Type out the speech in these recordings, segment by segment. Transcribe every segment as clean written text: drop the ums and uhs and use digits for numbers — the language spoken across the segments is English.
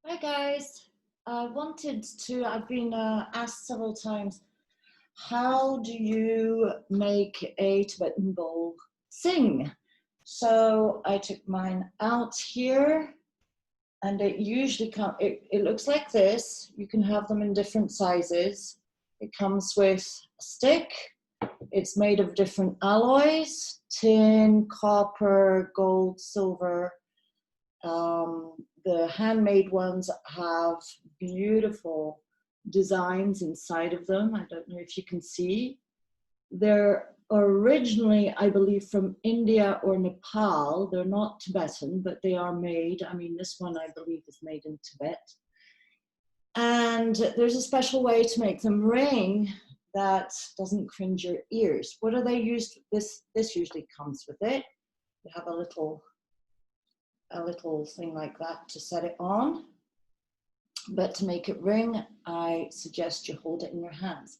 Hi guys, I've been asked several times, how do you make a Tibetan bowl sing? So I took mine out here and it looks like this. You can have them in different sizes. It comes with a stick. It's made of different alloys, tin, copper, gold, silver. The handmade ones have beautiful designs inside of them. I don't know if you can see. They're originally, I believe, from India or Nepal. They're not Tibetan, but they are made. I mean, this one I believe is made in Tibet. And there's a special way to make them ring that doesn't cringe your ears. What are they used? This usually comes with it. You have a little thing like that to set it on. But to make it ring, I suggest you hold it in your hands.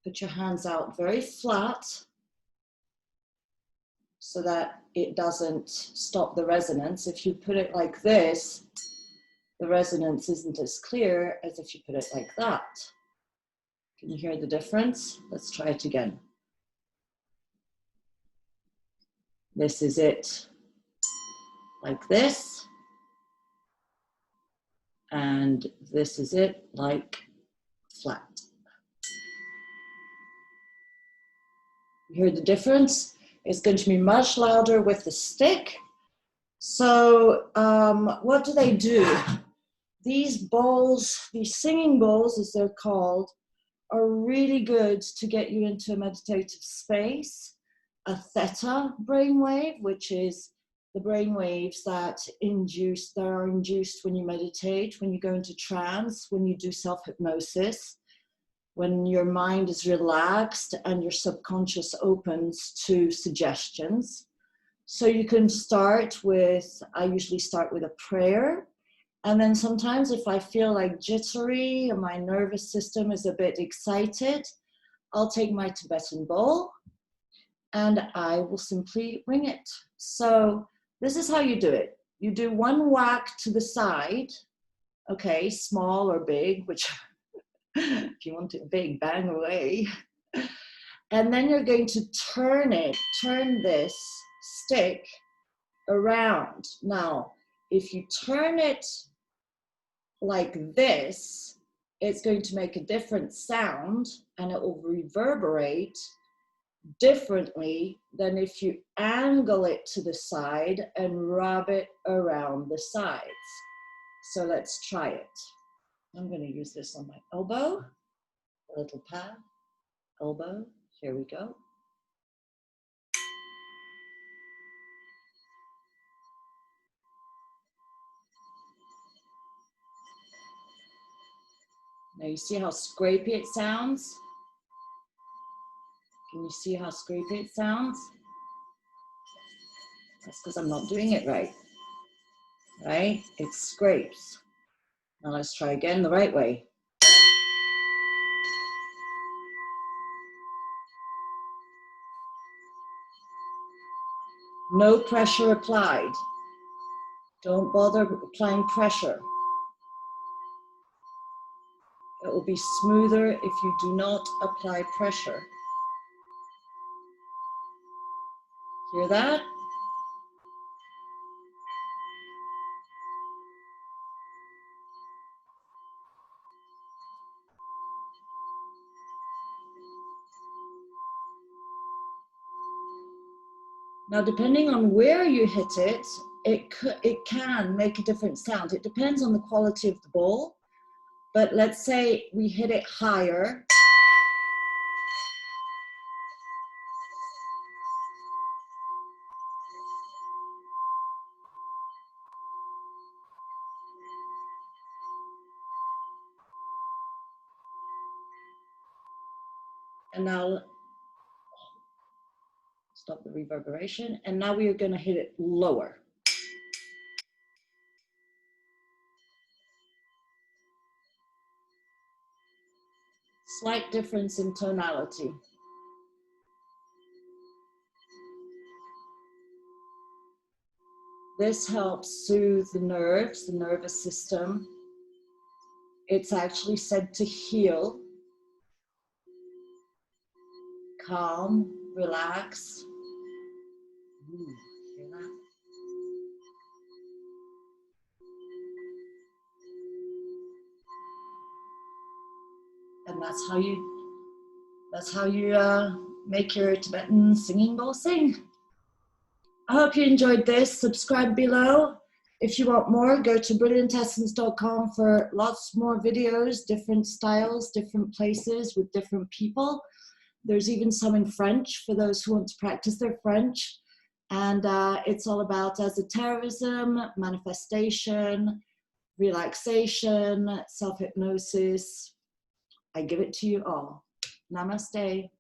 Put your hands out very flat so that it doesn't stop the resonance. If you put it like this, the resonance isn't as clear as if you put it like that. Can you hear the difference? Let's try it again. This is it like this. And this is it like flat. You hear the difference? It's going to be much louder with the stick. So what do? These bowls, these singing bowls as they're called, are really good to get you into a meditative space. A theta brainwave, which is the brainwaves that are induced when you meditate, when you go into trance, when you do self-hypnosis, when your mind is relaxed and your subconscious opens to suggestions. So you can I usually start with a prayer. And then sometimes if I feel like jittery and my nervous system is a bit excited, I'll take my Tibetan bowl and I will simply ring it. So this is how you do it. You do one whack to the side, okay, small or big, which if you want it big, bang away. And then you're going to turn this stick around. Now, if you turn it like this, it's going to make a different sound and it will reverberate differently than if you angle it to the side and rub it around the sides. So let's try it. I'm going to use this on my elbow, a little pad, elbow, here we go. Now you see how scrapey it sounds? Can you see how scrapey it sounds? That's because I'm not doing it right. Right? It scrapes. Now let's try again the right way. No pressure applied. Don't bother applying pressure. It will be smoother if you do not apply pressure. Hear that? Now, depending on where you hit it, it can make a different sound. It depends on the quality of the bowl. But let's say we hit it higher. And now, stop the reverberation. And now we are going to hit it lower. Slight difference in tonality. This helps soothe the nerves, the nervous system, It's actually said to heal, calm, relax. Ooh, hear that? And that's how you make your Tibetan singing bowl sing. I hope you enjoyed this. Subscribe below. If you want more, go to brilliantessence.com for lots more videos, different styles, different places with different people. There's even some in French for those who want to practice their French. And it's all about esotericism, manifestation, relaxation, self-hypnosis. I give it to you all. Namaste.